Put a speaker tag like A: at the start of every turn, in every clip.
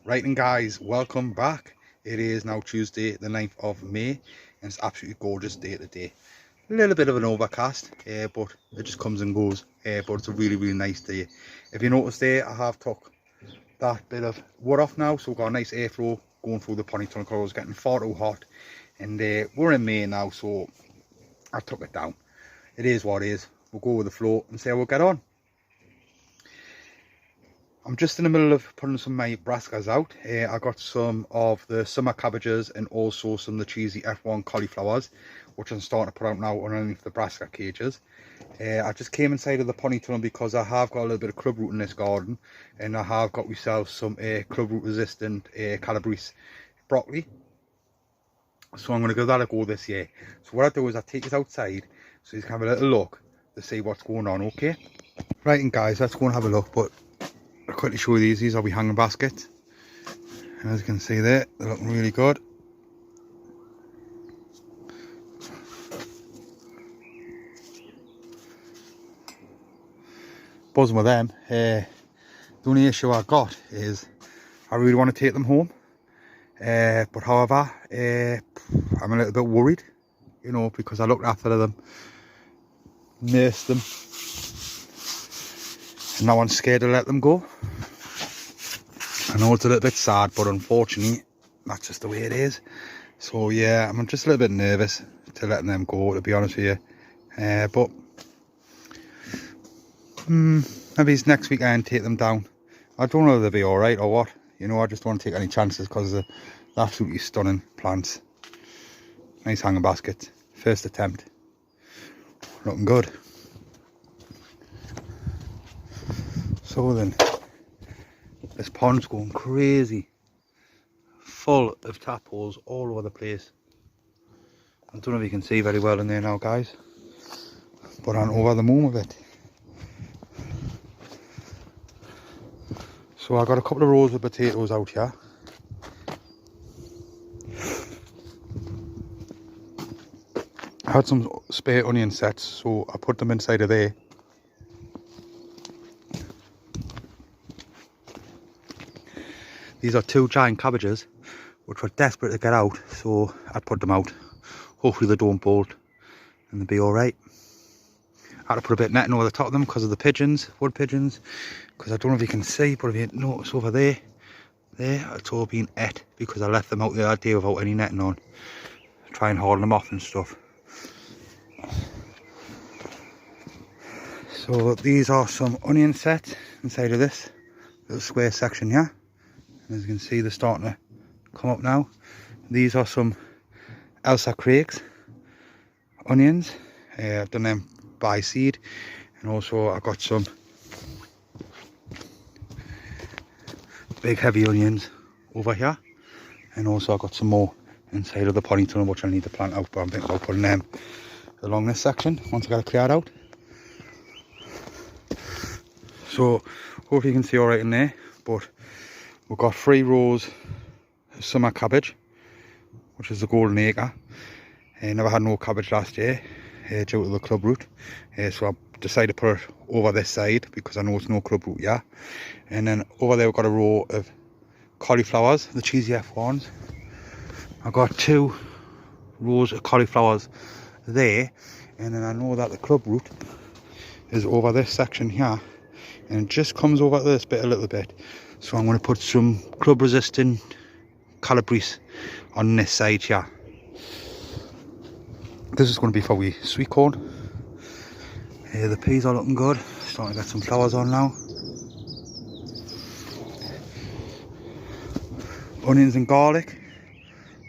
A: Right, and guys, welcome back. It is now Tuesday the 9th of May and it's absolutely gorgeous day today. A little bit of an overcast, but it just comes and goes, but it's a really nice day. If you notice there, I have took that bit of wood off now, so we've got a nice airflow going through the pony tunnel because it was getting far too hot, and we're in May now, so I took it down. It is what it is. We'll go with the flow and see how we'll get on. I'm just in the middle of putting some of my brassicas out. I got some of the summer cabbages and also some of the cheesy F1 cauliflowers, which I'm starting to put out now underneath the brassica cages. I just came inside of the pony tunnel because I have got a little bit of club root in this garden, and I have got myself some club root resistant Calabrese broccoli. So I'm going to give that a go this year. So what I do is I take it outside so you can have a little look to see what's going on, okay? Right, and guys, let's go and have a look, but I'll quickly show you these are my hanging baskets, and as you can see there, they're looking really good. Buzzing with them. The only issue I got is I really want to take them home, but however, I'm a little bit worried, you know, because I looked after them, nursed them, and now I'm scared to let them go. I know it's a little bit sad, but unfortunately that's just the way it is. So yeah, I'm just a little bit nervous to letting them go, to be honest with you. But maybe it's next weekend take them down. I don't know if they'll be alright or what, you know. I just don't want to take any chances because they're absolutely stunning plants. Nice hanging basket, first attempt, looking good. So then, this pond's going crazy, full of tadpoles all over the place. I don't know if you can see very well in there now, guys, but I'm over the moon with it. So I got a couple of rows of potatoes out here. I had some spare onion sets, so I put them inside of there. These are two giant cabbages which were desperate to get out, so I put them out. Hopefully they don't bolt and they'll be alright. I had to put a bit of netting over the top of them because of the pigeons, wood pigeons, because I don't know if you can see, but if you notice over there, it's all been ate because I left them out the other day without any netting on. Try and haul them off and stuff. So these are some onion sets inside of this little square section here. And as you can see, they're starting to come up now. These are some Elsa Craig's onions. I've done them by seed, and also I got some big heavy onions over here, and also I got some more inside of the pony tunnel which I need to plant out, but I'm thinking about putting them along this section once I got it cleared out. So hopefully you can see all right in there, but we've got 3 rows of summer cabbage, which is the golden acre. I never had no cabbage last year due to the club root, so I decided to put it over this side because I know it's no club root, yeah. And then over there we've got a row of cauliflowers, the cheesy F1s. I've got 2 rows of cauliflowers there, and then I know that the club root is over this section here, and it just comes over this bit a little bit. So I'm going to put some club resistant Calabrese on this side here. This is going to be for we sweet corn. The peas are looking good, starting to get some flowers on now. Onions and garlic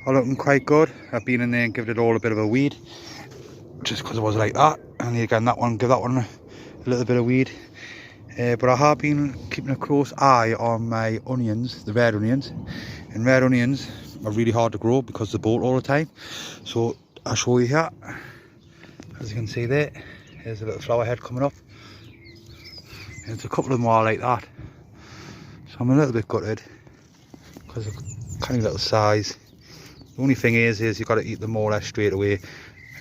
A: are looking quite good. I've been in there and given it all a bit of a weed, just because it was like that. And again, that one, give that one a little bit of weed. But I have been keeping a close eye on my onions, the red onions. And red onions are really hard to grow because they bolt all the time. So I'll show you here. As you can see there, here's a little flower head coming up. And there's a couple of them are like that. So I'm a little bit gutted because of kind of little size. The only thing is you've got to eat them more or less straight away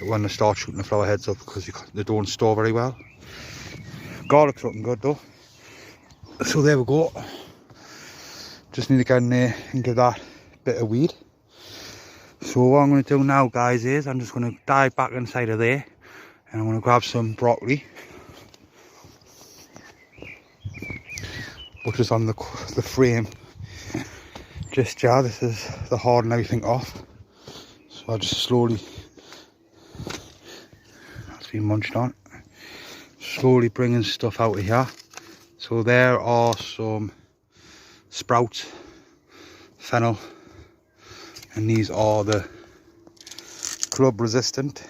A: when they start shooting the flower heads up because they don't store very well. Garlic's looking good though. So there we go. Just need to get in there and give that bit of weed. So what I'm going to do now, guys, is I'm just going to dive back inside of there and I'm going to grab some broccoli, which is on the frame just here. This is the harden everything off, so I'll just slowly, that's been munched on, slowly bringing stuff out of here. So there are some sprouts, fennel, and these are the club resistant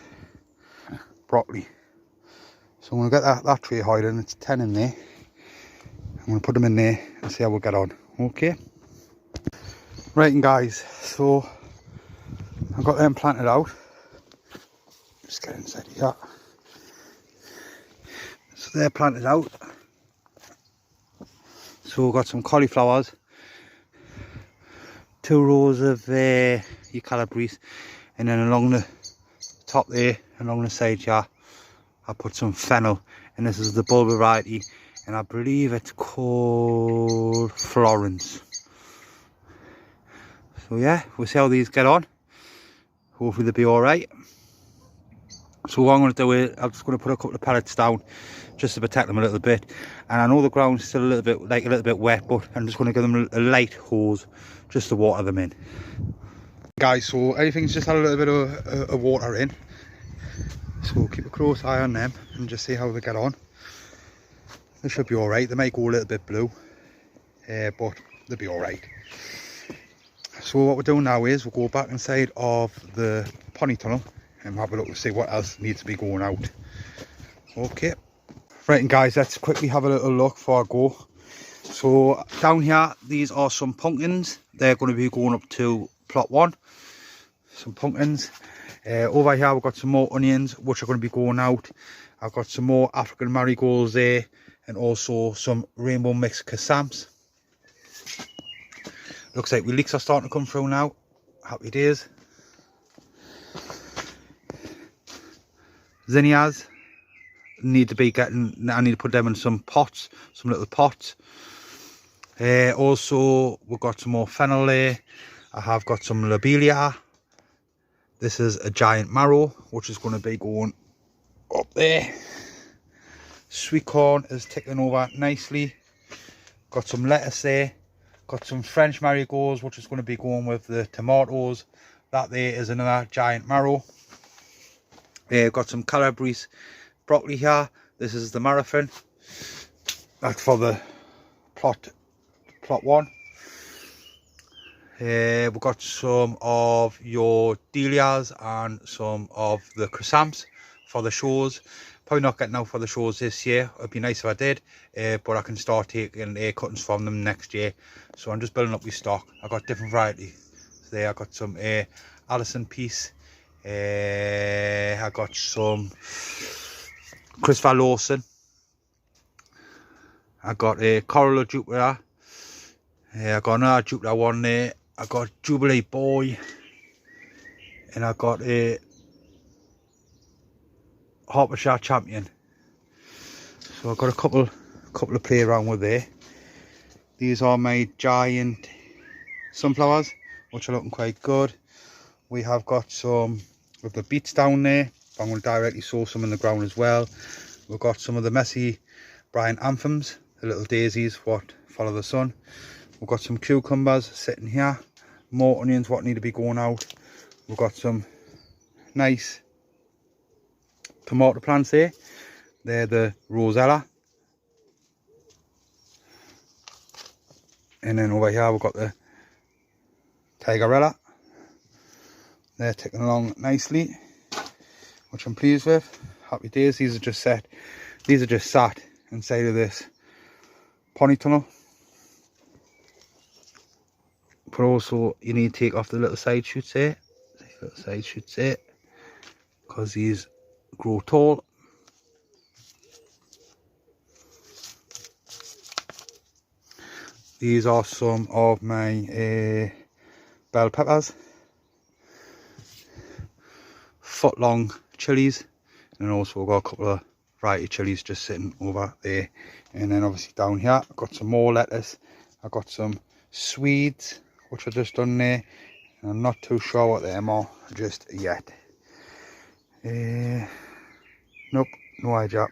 A: broccoli. So I'm going to get that tray hiding. It's 10 in there. I'm going to put them in there and see how we'll get on. Okay. Right, and guys, so I've got them planted out. Just get inside here. So they're planted out. So we've got some cauliflowers, 2 rows of your calabrese, and then along the top there, along the side here, I put some fennel, and this is the bulb variety, and I believe it's called Florence. So yeah, we'll see how these get on. Hopefully they'll be alright. So what I'm going to do is I'm just going to put a couple of pellets down just to protect them a little bit, and I know the ground's still a little bit wet, but I'm just going to give them a light hose just to water them in. Guys, so everything's just had a little bit of water in, so keep a close eye on them and just see how they get on. They should be alright. They might go a little bit blue, but they'll be alright. So what we're doing now is we'll go back inside of the pony tunnel and have a look to see what else needs to be going out. Okay. Right, and guys, let's quickly have a little look before I go. So down here, these are some pumpkins. They're going to be going up to plot 1. Some pumpkins. Over here we've got some more onions which are going to be going out. I've got some more African marigolds there, and also some rainbow mixed cassams. Looks like the leeks are starting to come through now. Happy days. Zinnias need to be getting, I need to put them in some pots, some little pots. Also we've got some more fennel there. I have got some lobelia. This is a giant marrow which is going to be going up there. Sweet corn is ticking over nicely. Got some lettuce there. Got some French marigolds which is going to be going with the tomatoes. That there is another giant marrow. Got some calabrese broccoli here. This is the marathon. That's for the plot 1. We've got some of your dahlias and some of the chrysanthemums for the shows. Probably not getting out for the shows this year. It'd be nice if I did, but I can start taking cuttings from them next year. So I'm just building up my stock. I got different varieties there. I got some Allison Peace. I got some Christopher Lawson. I got a Corolla Jupiter. I got another Jupiter one there. I got Jubilee Boy, and I got a Hertfordshire Champion. So I've got a couple to play around with there. These are my giant sunflowers, which are looking quite good. We have got some of the beets down there. I'm going to directly sow some in the ground as well. We've got some of the messy Bryant anthems, the little daisies what follow the sun. We've got some cucumbers sitting here. More onions what need to be going out. We've got some nice tomato plants there. They're the Rosella. And then over here we've got the Tigerella. They're ticking along nicely, which I'm pleased with. Happy days. These are just sat inside of this pony tunnel. But also you need to take off the little side shoots here. Because these grow tall. These are some of my bell peppers. Foot long chilies, and also we've got a couple of variety chilies just sitting over there. And then obviously down here I've got some more lettuce. I've got some Swedes, which I've just done there. And I'm not too sure what they are just yet. Nope, no idea.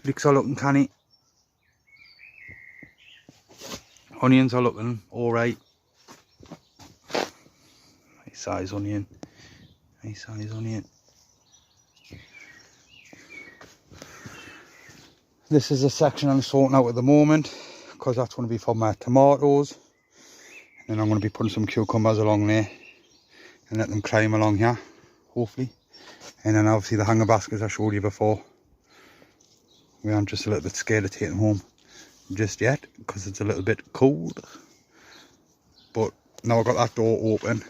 A: Leeks are looking canny. Onions are looking alright. Nice size onion. Nice size onion. This is the section I'm sorting out at the moment, because that's going to be for my tomatoes. And then I'm going to be putting some cucumbers along there and let them climb along here, hopefully. And then obviously the hanger baskets I showed you before. We aren't just a little bit scared to take them home just yet, because it's a little bit cold. But now I've got that door open,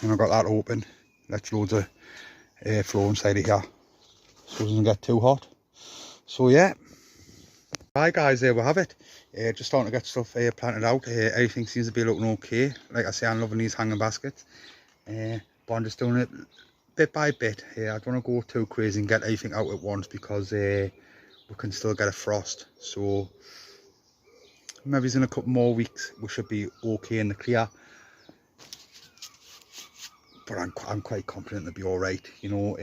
A: and I've got that open. Let's loads of airflow inside of here, so it doesn't get too hot. So yeah. Right guys, there we have it. Just starting to get stuff planted out. Everything seems to be looking okay. Like I say, I'm loving these hanging baskets. But I'm just doing it bit by bit. I don't want to go too crazy and get everything out at once, because we can still get a frost. So maybe in a couple more weeks we should be okay in the clear. But I'm quite confident they'll be alright. You know,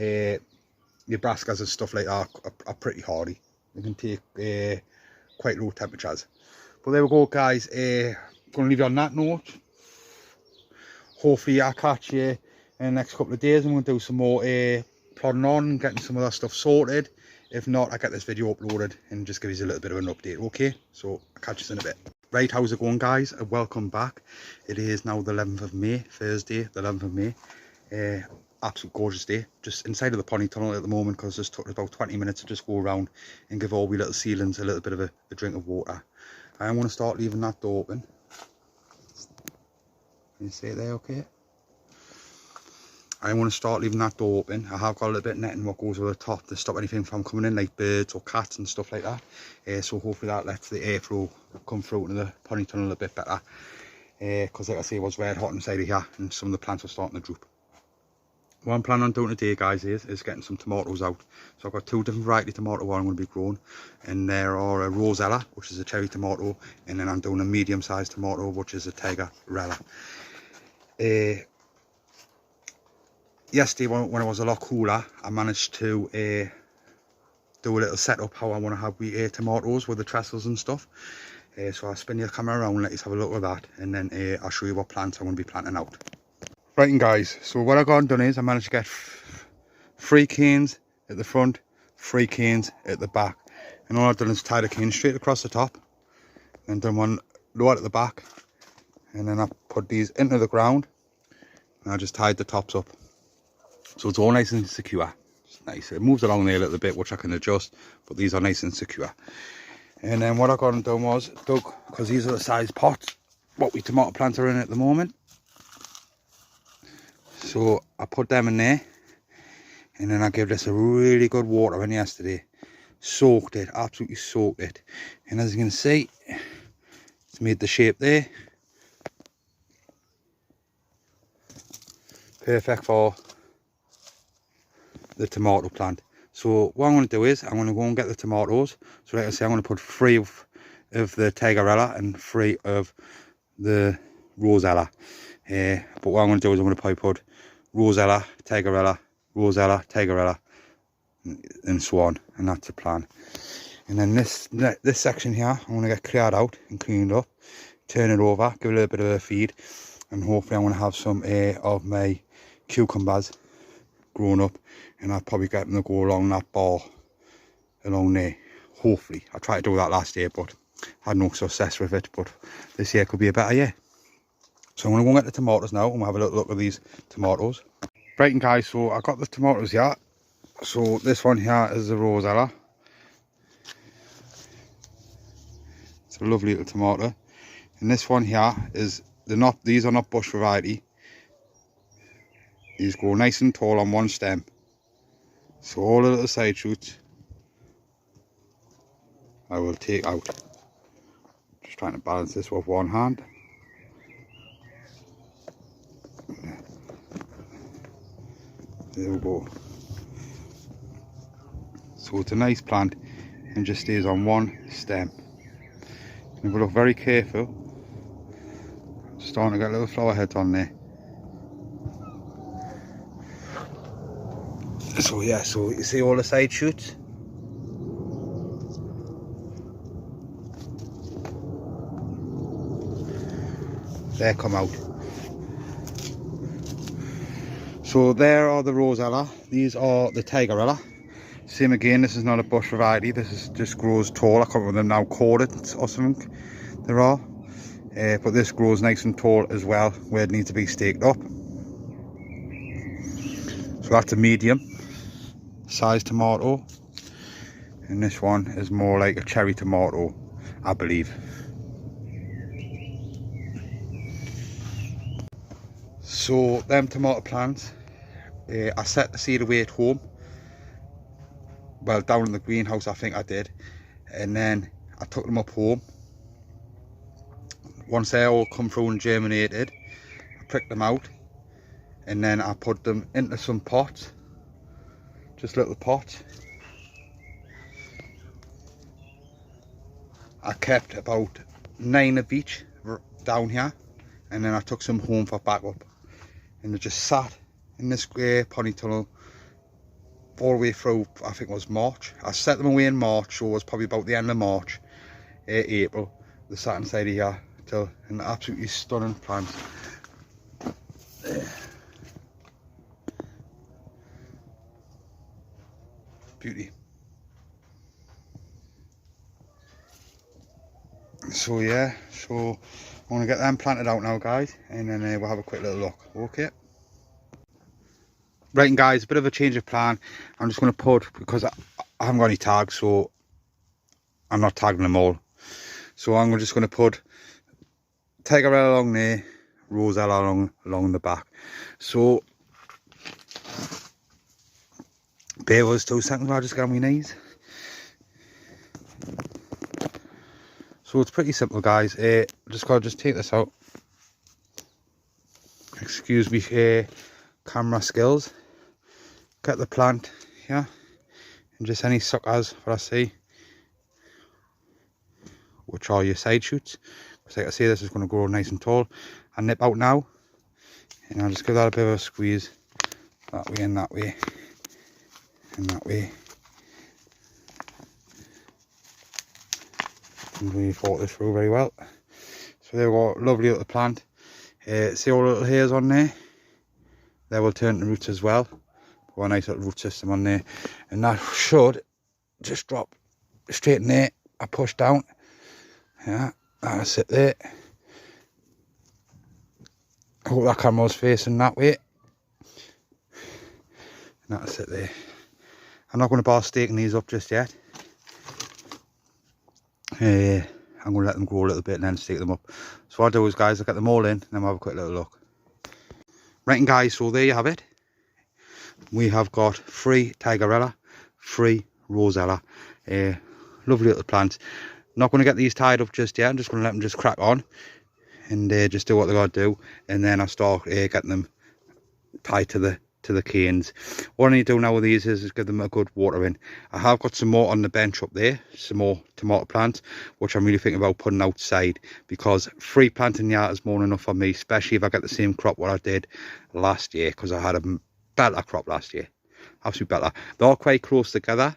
A: Nebraskas and stuff like that are pretty hardy. They can take quite low temperatures. But there we go guys. Gonna leave you on that note. Hopefully I'll catch you in the next couple of days. I'm going to do some more plodding on, getting some other stuff sorted. If not, I'll get this video uploaded and just give you a little bit of an update. Okay, so I'll catch you in a bit. Right, how's it going guys? Welcome back. It is now the 11th of May, Thursday the 11th of May. Absolute gorgeous day. Just inside of the pony tunnel at the moment, because it just took about 20 minutes to just go around and give all we little seedlings a little bit of a drink of water. I want to start leaving that door open. Can you see it there okay? I want to start leaving that door open. I have got a little bit of netting what goes over the top to stop anything from coming in, like birds or cats and stuff like that. So hopefully that lets the airflow come through into the pony tunnel a bit better. Because like I say, it was red hot inside of here and some of the plants are starting to droop. What I'm planning on doing today guys is getting some tomatoes out. So I've got two different variety of tomato I'm going to be growing, and there are a Rosella, which is a cherry tomato, and then I'm doing a medium sized tomato, which is a Tigerella. Yesterday when it was a lot cooler, I managed to do a little setup how I want to have wheat tomatoes with the trestles and stuff. So I'll spin your camera around and let you have a look at that, and then I'll show you what plants I'm going to be planting out. Right, and guys, so what I've gone and done is I managed to get 3 canes at the front, 3 canes at the back, and all I've done is tie the cane straight across the top, and done one lower at the back, and then I put these into the ground, and I just tied the tops up, so it's all nice and secure. It's nice. It moves along there a little bit, which I can adjust, but these are nice and secure. And then what I got and done was dug, because these are the size pots what we tomato plants are in at the moment. So I put them in there, and then I gave this a really good water in yesterday. Soaked it, absolutely soaked it. And as you can see, it's made the shape there. Perfect for the tomato plant. So what I'm going to do is I'm going to go and get the tomatoes. So like I say, I'm going to put 3 of the Tigerella and 3 of the Rosella. But what I'm going to do is I'm going to probably put Rosella, Tigerella, Rosella, Tigerella, and so on, and that's the plan. And then this section here, I'm going to get cleared out and cleaned up, turn it over, give it a little bit of a feed, and hopefully I'm going to have some of my cucumbers grown up, and I'll probably get them to go along that bar along there. Hopefully, I tried to do that last year, but had no success with it. But this year could be a better year. So I'm going to go and get the tomatoes now, and we'll have a little look at these tomatoes. Right, and guys, so I got the tomatoes here. So this one here is the Rosella. It's a lovely little tomato. And this one here is, these are not bush variety. These grow nice and tall on one stem. So all the little side shoots I will take out. Just trying to balance this with one hand. There we go. So it's a nice plant, and just stays on one stem. And if we look very careful, starting to get little flower heads on there. So yeah, so you see all the side shoots? They come out. So there are the Rosella, these are the Tigerella. Same again, this is not a bush variety, this is just grows tall. I can't remember them now, corded or something there are. But this grows nice and tall as well, where it needs to be staked up. So that's a medium size tomato. And this one is more like a cherry tomato, I believe. So them tomato plants, I set the seed away at home. Well, down in the greenhouse I think I did. And then I took them up home. Once they all come through and germinated, I pricked them out. And then I put them into some pots. Just little pots. I kept about 9 of each down here. And then I took some home for backup. And they just sat in this grey pony tunnel all the way through, I think it was March. I set them away in March, so it was probably about the end of March, April. They sat inside here till an absolutely stunning plant. Beauty. So yeah, so I'm going to get them planted out now, guys, and then we'll have a quick little look. Okay. Right, and guys, a bit of a change of plan. I'm just going to put, because I haven't got any tags, so I'm not tagging them all. So I'm just going to put Tigerella along there, Rosella along the back. So bear with us 2 seconds while I just get on my knees. So it's pretty simple, guys. Just got to take this out. Excuse me, camera skills. Get the plant here, and just any suckers that I see, which are your side shoots. Because like I say, this is going to grow nice and tall. I nip out now, and I'll just give that a bit of a squeeze, that way and that way, and that way. And we thought this through very well. So there we go, lovely little plant. See all the little hairs on there? They will turn to roots as well. Got a nice little root system on there, and that should just drop straight in there. I push down, yeah, that'll sit there. I hope that camera's facing that way, and that'll sit there. I'm not going to bother staking these up just yet. I'm going to let them grow a little bit and then stake them up. So what I'll do is, guys, I'll get them all in and then we'll have a quick little look. Right, and guys, so there you have it. We have got 3 Tigerella, 3 Rosella. Lovely little plants. Not going to get these tied up just yet. I'm just going to let them just crack on and just do what they got to do. And then I'll start getting them tied to the canes. What I need to do now with these is give them a good watering. I have got some more on the bench up there, some more tomato plants, which I'm really thinking about putting outside, because 3 planting yards is more than enough for me, especially if I get the same crop what I did last year, because I had a better crop last year. Absolute better. They're all quite close together.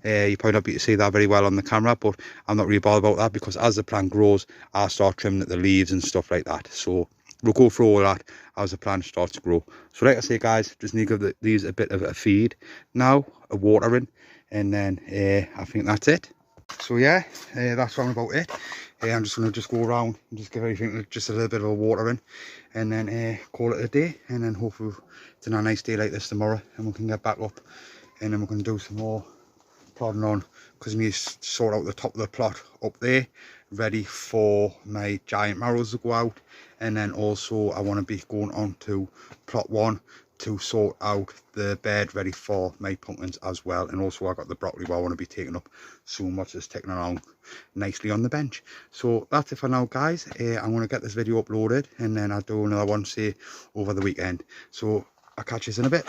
A: You probably not be able to see that very well on the camera, but I'm not really bothered about that, because as the plant grows, I'll start trimming at the leaves and stuff like that. So we'll go through all that as the plant starts to grow. So like I say, guys, just need to give these a bit of a feed now, a watering, and then I think that's it. So yeah, that's round about it. I'm just going to go around and just give everything just a little bit of a watering, and then call it a day. And then hopefully it's a nice day like this tomorrow, and we can get back up, and then we're going to do some more plodding on, because we need to sort out the top of the plot up there, ready for my giant marrows to go out. And then also I want to be going on to plot 1 to sort out the bed ready for my pumpkins as well. And also I got the broccoli where I want to be taking up so much as taking around nicely on the bench. So that's it for now, guys. I'm going to get this video uploaded, and then I'll do another one, say, over the weekend. So I'll catch you in a bit.